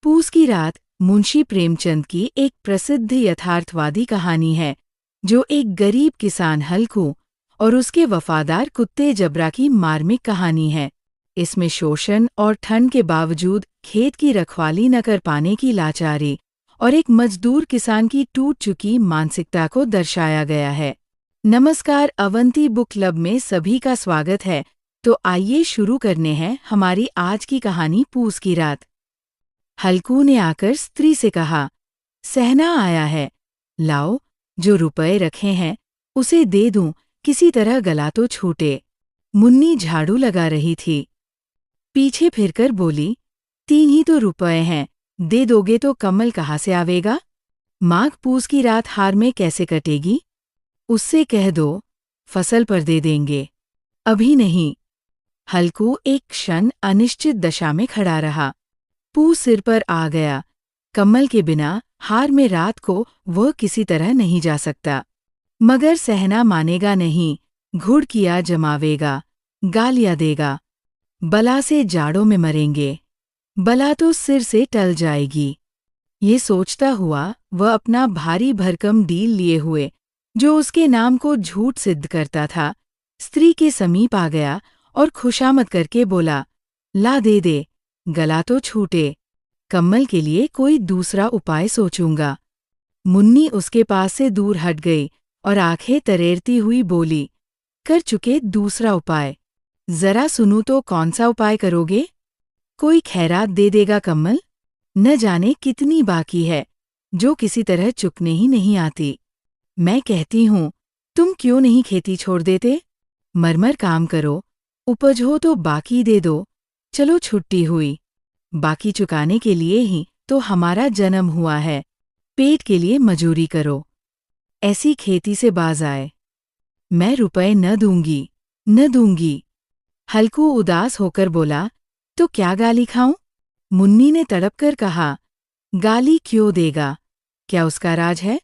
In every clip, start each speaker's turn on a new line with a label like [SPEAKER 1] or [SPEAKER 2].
[SPEAKER 1] पूस की रात मुंशी प्रेमचंद की एक प्रसिद्ध यथार्थवादी कहानी है, जो एक गरीब किसान हल्कू और उसके वफादार कुत्ते जबरा की मार्मिक कहानी है। इसमें शोषण और ठंड के बावजूद खेत की रखवाली न कर पाने की लाचारी और एक मजदूर किसान की टूट चुकी मानसिकता को दर्शाया गया है। नमस्कार, अवंती बुक क्लब में सभी का स्वागत है। तो आइए शुरू करने हैं हमारी आज की कहानी पूस की रात। हल्कू ने आकर स्त्री से कहा, सहना आया है, लाओ, जो रुपए रखे हैं उसे दे दूं, किसी तरह गला तो छूटे। मुन्नी झाड़ू लगा रही थी। पीछे फिरकर बोली, 3 ही तो रुपए हैं, दे दोगे तो कमल कहाँ से आवेगा? माघ पूस की रात हार में कैसे कटेगी? उससे कह दो, फसल पर दे देंगे। अभी नहीं। हल्कू एक क्षण अनिश्चित दशा में खड़ा रहा। पूस सिर पर आ गया। कमल के बिना हार में रात को वह किसी तरह नहीं जा सकता। मगर सहना मानेगा नहीं, घुड़ किया जमावेगा, गालियां देगा। बला से जाड़ों में मरेंगे, बला तो सिर से टल जाएगी। ये सोचता हुआ वह अपना भारी भरकम डील लिए हुए, जो उसके नाम को झूठ सिद्ध करता था, स्त्री के समीप आ गया और खुशामद करके बोला, ला दे दे, गला तो छूटे। कमल के लिए कोई दूसरा उपाय सोचूंगा। मुन्नी उसके पास से दूर हट गई और आंखें तरेरती हुई बोली, कर चुके दूसरा उपाय। जरा सुनूं तो कौन सा उपाय करोगे? कोई खैरात दे देगा कमल? न जाने कितनी बाकी है, जो किसी तरह चुकने ही नहीं आती। मैं कहती हूँ, तुम क्यों नहीं खेती छोड़ देते? मरमर काम करो, उपज हो तो बाकी दे दो। चलो छुट्टी हुई, बाकी चुकाने के लिए ही तो हमारा जन्म हुआ है। पेट के लिए मजूरी करो, ऐसी खेती से बाज आए। मैं रुपए न दूंगी, न दूंगी। हल्कू उदास होकर बोला, तो क्या गाली खाऊं? मुन्नी ने तड़प कर कहा, गाली क्यों देगा, क्या उसका राज है?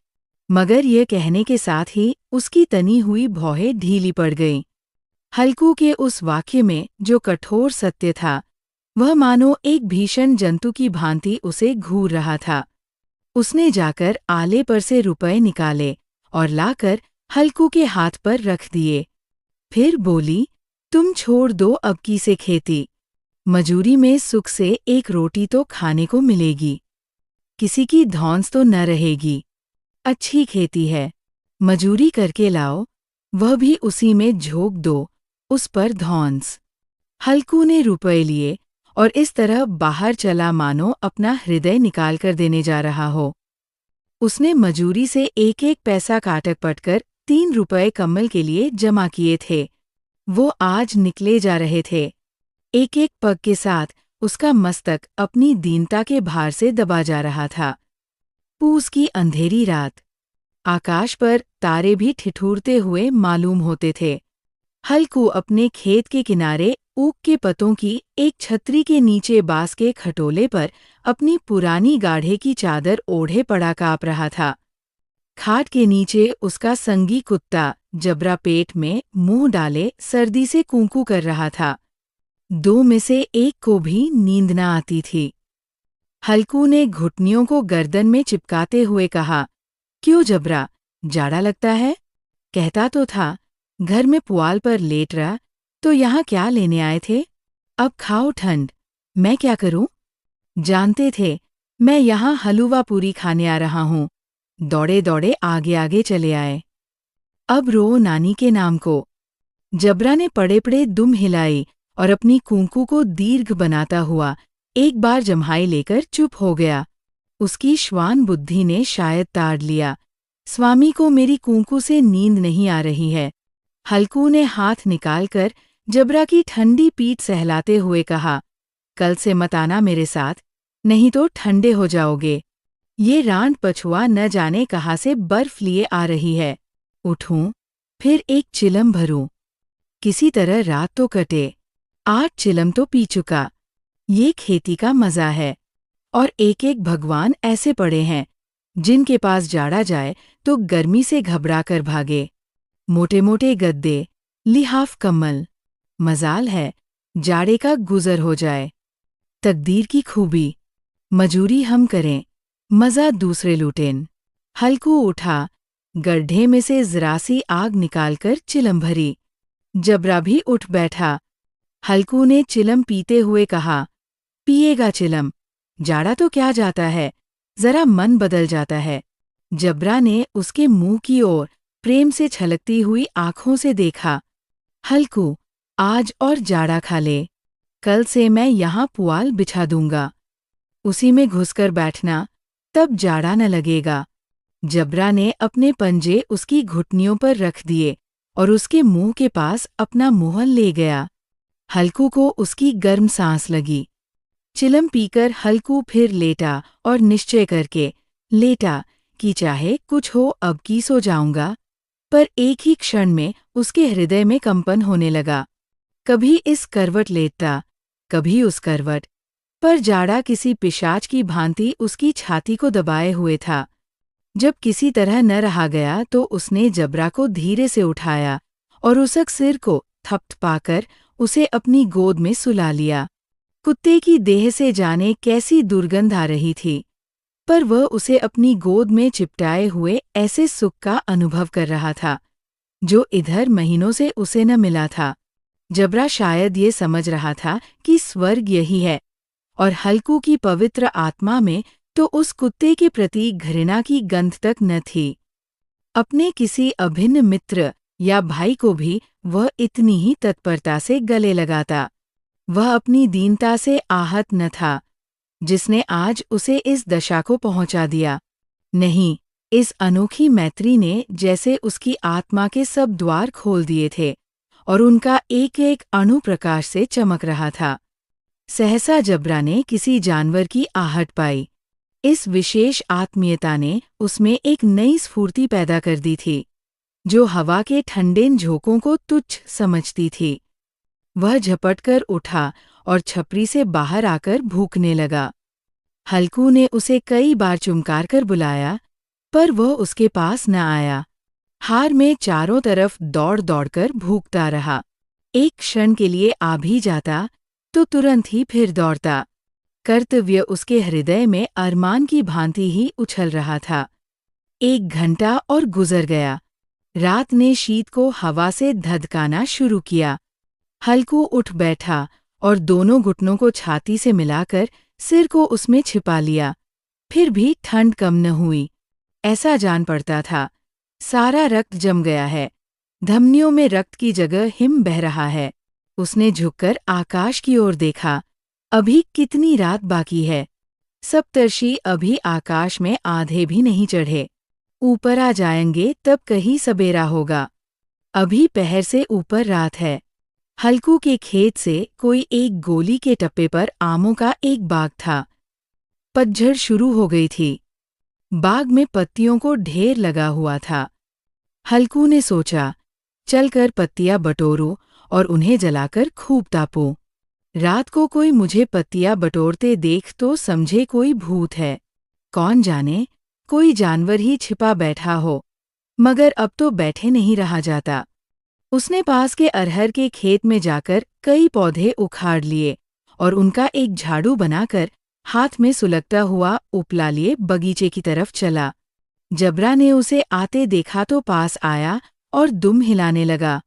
[SPEAKER 1] मगर यह कहने के साथ ही उसकी तनी हुई भौहें ढीली पड़ गईं। हल्कू के उस वाक्य में जो कठोर सत्य था, वह मानो एक भीषण जंतु की भांति उसे घूर रहा था। उसने जाकर आले पर से रुपए निकाले और लाकर हल्कू के हाथ पर रख दिए। फिर बोली, तुम छोड़ दो अब की से खेती। मजूरी में सुख से एक रोटी तो खाने को मिलेगी, किसी की धौंस तो न रहेगी। अच्छी खेती है, मजूरी करके लाओ, वह भी उसी में झोंक दो, उस पर धौंस। हल्कू ने रुपए लिए और इस तरह बाहर चला मानो अपना हृदय निकाल कर देने जा रहा हो। उसने मजूरी से एक एक पैसा काटक पटकर 3 रुपए कमल के लिए जमा किए थे। वो आज निकले जा रहे थे। एक एक पग के साथ उसका मस्तक अपनी दीनता के भार से दबा जा रहा था। पूस की अंधेरी रात। आकाश पर तारे भी ठिठुरते हुए मालूम होते थे। हल्कू अपने खेत के किनारे ऊख के पतों की एक छतरी के नीचे बांस के खटोले पर अपनी पुरानी गाढ़े की चादर ओढ़े पड़ा काँप रहा था। खाट के नीचे उसका संगी कुत्ता जबरा पेट में मुंह डाले सर्दी से कूंकू कर रहा था। 2 में से एक को भी नींद न आती थी। हल्कू ने घुटनियों को गर्दन में चिपकाते हुए कहा, क्यों जबरा, जाड़ा लगता है? कहता तो था, घर में पुआल पर लेट रहा, तो यहाँ क्या लेने आए थे? अब खाओ ठंड, मैं क्या करूं? जानते थे मैं यहाँ हलवा पूरी खाने आ रहा हूँ। दौड़े दौड़े आगे आगे चले आए। अब रो नानी के नाम को। जबरा ने पड़े पड़े दुम हिलाई और अपनी कूंकू को दीर्घ बनाता हुआ एक बार जम्हाई लेकर चुप हो गया। उसकी श्वान बुद्धि ने शायद ताड़ लिया, स्वामी को मेरी कूंकू से नींद नहीं आ रही है। हल्कू ने हाथ निकालकर जबरा की ठंडी पीठ सहलाते हुए कहा, कल से मत आना मेरे साथ, नहीं तो ठंडे हो जाओगे। ये रांड पछुआ न जाने कहाँ से बर्फ लिए आ रही है। उठूं, फिर एक चिलम भरूं, किसी तरह रात तो कटे। 8 चिलम तो पी चुका। ये खेती का मजा है। और एक एक भगवान ऐसे पड़े हैं, जिनके पास जाड़ा जाए तो गर्मी से घबरा कर भागे। मोटे मोटे गद्दे, लिहाफ कम्बल। मजाल है, जाड़े का गुजर हो जाए। तकदीर की खूबी। मजूरी हम करें, मज़ा दूसरे लूटें। हल्कू उठा, गड्ढे में से जरा सी आग निकालकर चिलम भरी। जबरा भी उठ बैठा। हल्कू ने चिलम पीते हुए कहा, पिएगा चिलम, जाड़ा तो क्या जाता है, जरा मन बदल जाता है। जबरा ने उसके मुंह की ओर प्रेम से छलकती हुई आंखों से देखा। हल्कू, आज और जाड़ा खा ले, कल से मैं यहाँ पुआल बिछा दूंगा, उसी में घुसकर बैठना, तब जाड़ा न लगेगा। जबरा ने अपने पंजे उसकी घुटनियों पर रख दिए और उसके मुंह के पास अपना मुंह ले गया। हल्कू को उसकी गर्म सांस लगी। चिलम पीकर हल्कू फिर लेटा और निश्चय करके लेटा कि चाहे कुछ हो अब की सो जाऊंगा। पर एक ही क्षण में उसके हृदय में कंपन होने लगा। कभी इस करवट लेटता, कभी उस करवट, पर जाड़ा किसी पिशाच की भांति उसकी छाती को दबाए हुए था। जब किसी तरह न रहा गया तो उसने जबरा को धीरे से उठाया और उसक सिर को थपथपाकर उसे अपनी गोद में सुला लिया। कुत्ते की देह से जाने कैसी दुर्गंध आ रही थी, पर वह उसे अपनी गोद में चिपटाए हुए ऐसे सुख का अनुभव कर रहा था जो इधर महीनों से उसे न मिला था। जबरा शायद ये समझ रहा था कि स्वर्ग यही है, और हल्कू की पवित्र आत्मा में तो उस कुत्ते के प्रति घृणा की गंध तक न थी। अपने किसी अभिन्न मित्र या भाई को भी वह इतनी ही तत्परता से गले लगाता। वह अपनी दीनता से आहत न था, जिसने आज उसे इस दशा को पहुंचा दिया। नहीं, इस अनोखी मैत्री ने जैसे उसकी आत्मा के सब द्वार खोल दिए थे और उनका एक एक अणु प्रकाश से चमक रहा था। सहसा जबरा ने किसी जानवर की आहट पाई। इस विशेष आत्मीयता ने उसमें एक नई स्फूर्ति पैदा कर दी थी, जो हवा के ठंडे झोंकों को तुच्छ समझती थी। वह झपटकर उठा और छपरी से बाहर आकर भूखने लगा। हल्कू ने उसे कई बार चुमकार कर बुलाया, पर वह उसके पास न आया। हार में चारों तरफ दौड़ दौड़कर भूखता रहा। एक क्षण के लिए आ भी जाता तो तुरंत ही फिर दौड़ता। कर्तव्य उसके हृदय में अरमान की भांति ही उछल रहा था। 1 घंटा और गुजर गया। रात ने शीत को हवा से धधकाना शुरू किया। हल्कू उठ बैठा और दोनों घुटनों को छाती से मिलाकर सिर को उसमें छिपा लिया। फिर भी ठंड कम न हुई। ऐसा जान पड़ता था सारा रक्त जम गया है, धमनियों में रक्त की जगह हिम बह रहा है। उसने झुककर आकाश की ओर देखा। अभी कितनी रात बाकी है। सप्तर्षि अभी आकाश में आधे भी नहीं चढ़े। ऊपर आ जाएंगे तब कहीं सबेरा होगा। अभी पहर से ऊपर रात है। हल्कू के खेत से कोई एक गोली के टप्पे पर आमों का एक बाग था। पतझड़ शुरू हो गई थी। बाग में पत्तियों को ढेर लगा हुआ था। हल्कू ने सोचा, चलकर पत्तियां बटोरूं और उन्हें जलाकर खूब तापूं। रात को कोई मुझे पत्तियां बटोरते देख तो समझे कोई भूत है। कौन जाने, कोई जानवर ही छिपा बैठा हो। मगर अब तो बैठे नहीं रहा जाता। उसने पास के अरहर के खेत में जाकर कई पौधे उखाड़ लिए और उनका एक झाड़ू बनाकर हाथ में सुलगता हुआ उपला लिए बगीचे की तरफ चला। जबरा ने उसे आते देखा तो पास आया और दुम हिलाने लगा।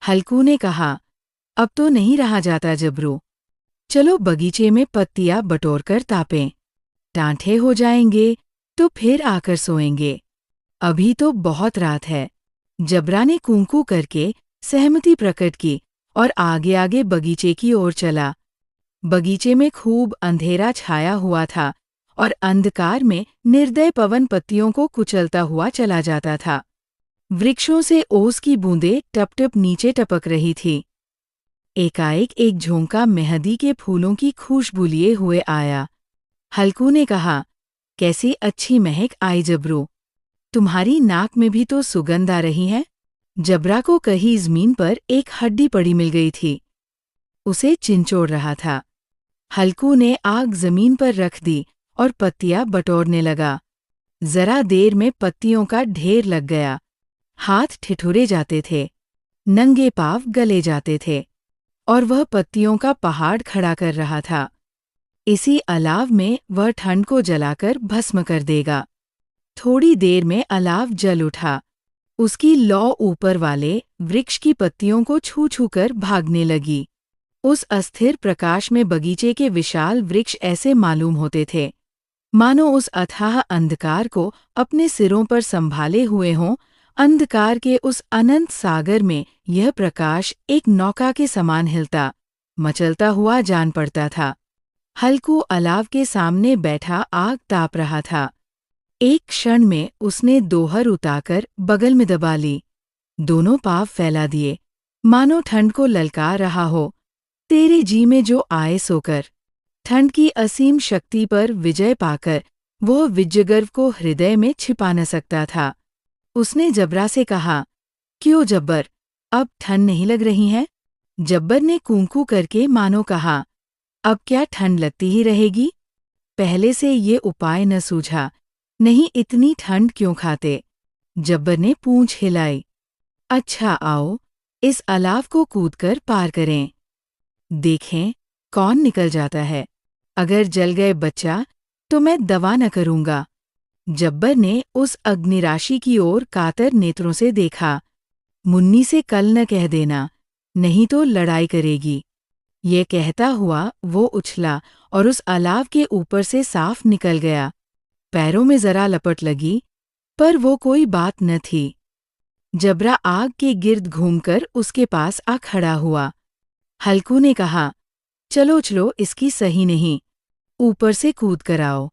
[SPEAKER 1] हल्कू ने कहा, अब तो नहीं रहा जाता जबरू, चलो बगीचे में पत्तियां बटोरकर तापें। टांठे हो जाएंगे तो फिर आकर सोएंगे। अभी तो बहुत रात है। जबरा ने कूंकू करके सहमति प्रकट की और आगे आगे बगीचे की ओर चला। बगीचे में खूब अंधेरा छाया हुआ था और अंधकार में निर्दय पवन पत्तियों को कुचलता हुआ चला जाता था। वृक्षों से ओस की बूंदें टप टप नीचे टपक रही थी। एकाएक एक झोंका मेहंदी के फूलों की खुशबू लिए हुए आया। हल्कू ने कहा, कैसी अच्छी महक आई जबरू, तुम्हारी नाक में भी तो सुगंध आ रही है। जबरा को कहीं जमीन पर एक हड्डी पड़ी मिल गई थी। उसे चिंचोड़ रहा था। हल्कू ने आग जमीन पर रख दी और पत्तियां बटोरने लगा। जरा देर में पत्तियों का ढेर लग गया। हाथ ठिठुरे जाते थे, नंगे पांव गले जाते थे, और वह पत्तियों का पहाड़ खड़ा कर रहा था। इसी अलाव में वह ठंड को जलाकर भस्म कर देगा। थोड़ी देर में अलाव जल उठा। उसकी लौ ऊपर वाले वृक्ष की पत्तियों को छू छू कर भागने लगी। उस अस्थिर प्रकाश में बगीचे के विशाल वृक्ष ऐसे मालूम होते थे मानो उस अथाह अंधकार को अपने सिरों पर संभाले हुए हों। अंधकार के उस अनंत सागर में यह प्रकाश एक नौका के समान हिलता, मचलता हुआ जान पड़ता था। हल्कू अलाव के सामने बैठा आग ताप रहा था। एक क्षण में उसने दोहर उताकर बगल में दबा ली। दोनों पाँव फैला दिए, मानो ठंड को ललकार रहा हो, तेरे जी में जो आए सोकर। ठंड की असीम शक्ति पर विजय पाकर वह विजयगर्व को हृदय में छिपा न सकता था। उसने जबरा से कहा, क्यों जब्बर, अब ठंड नहीं लग रही है? जब्बर ने कूंकू करके मानो कहा, अब क्या ठंड लगती ही रहेगी? पहले से ये उपाय न सूझा, नहीं इतनी ठंड क्यों खाते? जब्बर ने पूंछ हिलाई। अच्छा आओ, इस अलाव को कूदकर पार करें। देखें कौन निकल जाता है। अगर जल गए बच्चा तो मैं दवा न करूंगा। जब्बर ने उस अग्निराशि की ओर कातर नेत्रों से देखा। मुन्नी से कल न कह देना, नहीं तो लड़ाई करेगी। ये कहता हुआ वो उछला और उस अलाव के ऊपर से साफ निकल गया। पैरों में जरा लपट लगी, पर वो कोई बात न थी। जबरा आग के गिर्द घूमकर उसके पास आ खड़ा हुआ। हल्कू ने कहा, चलो चलो, इसकी सही नहीं, ऊपर से कूद कर आओ।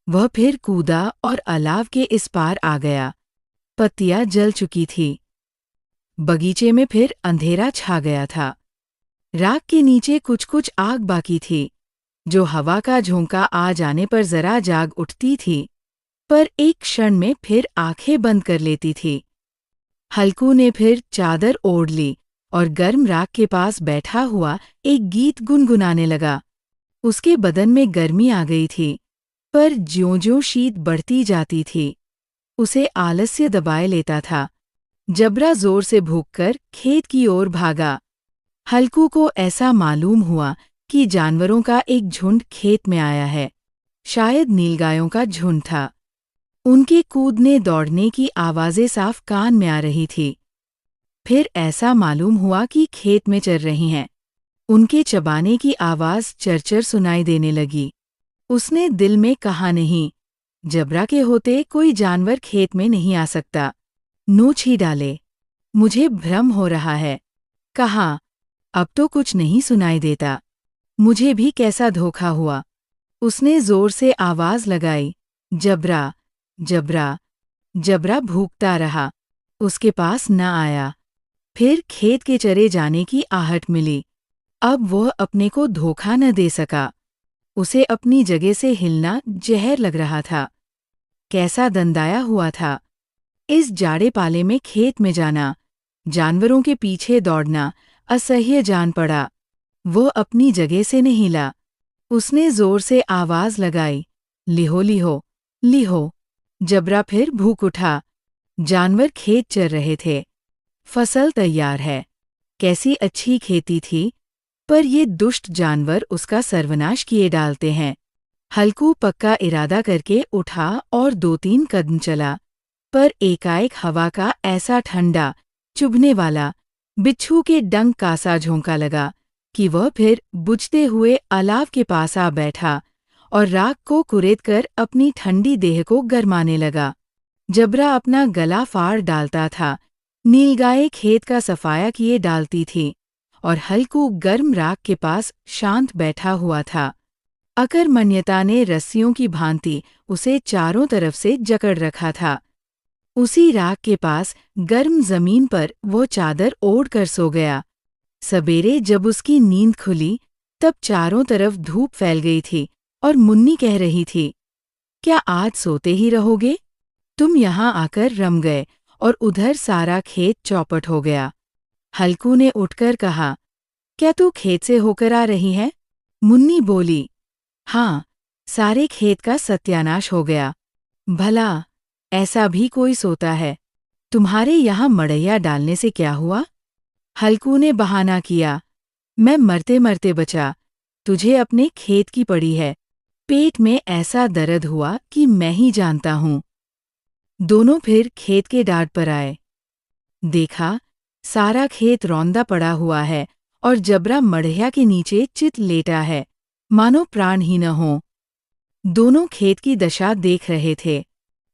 [SPEAKER 1] वह फिर कूदा और अलाव के इस पार आ गया। पत्तियां जल चुकी थी। बगीचे में फिर अंधेरा छा गया था। राख के नीचे कुछ कुछ आग बाकी थी, जो हवा का झोंका आ जाने पर जरा जाग उठती थी, पर एक क्षण में फिर आंखें बंद कर लेती थी। हल्कू ने फिर चादर ओढ़ ली और गर्म राख के पास बैठा हुआ एक गीत गुनगुनाने लगा। उसके बदन में गर्मी आ गई थी, पर ज्यों-ज्यों शीत बढ़ती जाती थी, उसे आलस्य दबाए लेता था। जबरा जोर से भूखकर खेत की ओर भागा। हल्कू को ऐसा मालूम हुआ कि जानवरों का एक झुंड खेत में आया है। शायद नीलगायों का झुंड था। उनके कूदने दौड़ने की आवाज़ें साफ कान में आ रही थी। फिर ऐसा मालूम हुआ कि खेत में चर रही हैं। उनके चबाने की आवाज़ चरचर सुनाई देने लगी। उसने दिल में कहा, नहीं, जबरा के होते कोई जानवर खेत में नहीं आ सकता। नोच ही डाले, मुझे भ्रम हो रहा है। कहा, अब तो कुछ नहीं सुनाई देता। मुझे भी कैसा धोखा हुआ। उसने जोर से आवाज़ लगाई, जबरा, जबरा। जबरा भूखता रहा, उसके पास न आया। फिर खेत के चरे जाने की आहट मिली। अब वह अपने को धोखा न दे सका। उसे अपनी जगह से हिलना जहर लग रहा था। कैसा दंदाया हुआ था। इस जाड़े पाले में खेत में जाना, जानवरों के पीछे दौड़ना असह्य जान पड़ा। वो अपनी जगह से न हिला। उसने जोर से आवाज़ लगाई, लिहो लिहो, लिहो। जबरा फिर भूख उठा। जानवर खेत चर रहे थे। फसल तैयार है। कैसी अच्छी खेती थी, पर ये दुष्ट जानवर उसका सर्वनाश किए डालते हैं। हल्कू पक्का इरादा करके उठा और 2-3 कदम चला, पर एकाएक हवा का ऐसा ठंडा, चुभने वाला, बिच्छू के डंक का सा झोंका लगा कि वह फिर बुझते हुए अलाव के पास आ बैठा और राख को कुरेदकर अपनी ठंडी देह को गरमाने लगा। जबरा अपना गला फाड़ डालता था। नीलगायें खेत का सफाया किए डालती थी और हल्कू गर्म राख के पास शांत बैठा हुआ था। अकर्मण्यता ने रस्सियों की भांति उसे चारों तरफ से जकड़ रखा था। उसी राख के पास गर्म जमीन पर वो चादर ओढ़ कर सो गया। सबेरे जब उसकी नींद खुली, तब चारों तरफ धूप फैल गई थी और मुन्नी कह रही थी, क्या आज सोते ही रहोगे? तुम यहाँ आकर रम गए और उधर सारा खेत चौपट हो गया। हल्कू ने उठकर कहा, क्या तू खेत से होकर आ रही है? मुन्नी बोली, हाँ, सारे खेत का सत्यानाश हो गया। भला ऐसा भी कोई सोता है? तुम्हारे यहाँ मड़ैया डालने से क्या हुआ? हल्कू ने बहाना किया, मैं मरते मरते बचा, तुझे अपने खेत की पड़ी है। पेट में ऐसा दर्द हुआ कि मैं ही जानता हूँ। दोनों फिर खेत के डाट पर आए। देखा, सारा खेत रौंदा पड़ा हुआ है और जबरा मड़िया के नीचे चित लेटा है, मानो प्राण ही न हो। दोनों खेत की दशा देख रहे थे।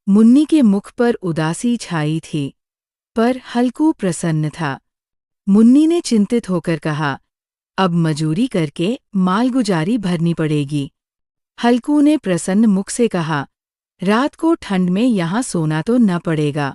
[SPEAKER 1] मुन्नी के मुख पर उदासी छाई थी, पर हल्कू प्रसन्न था। मुन्नी ने चिंतित होकर कहा, अब मजूरी करके मालगुजारी भरनी पड़ेगी। हल्कू ने प्रसन्न मुख से कहा, रात को ठंड में यहाँ सोना तो न पड़ेगा।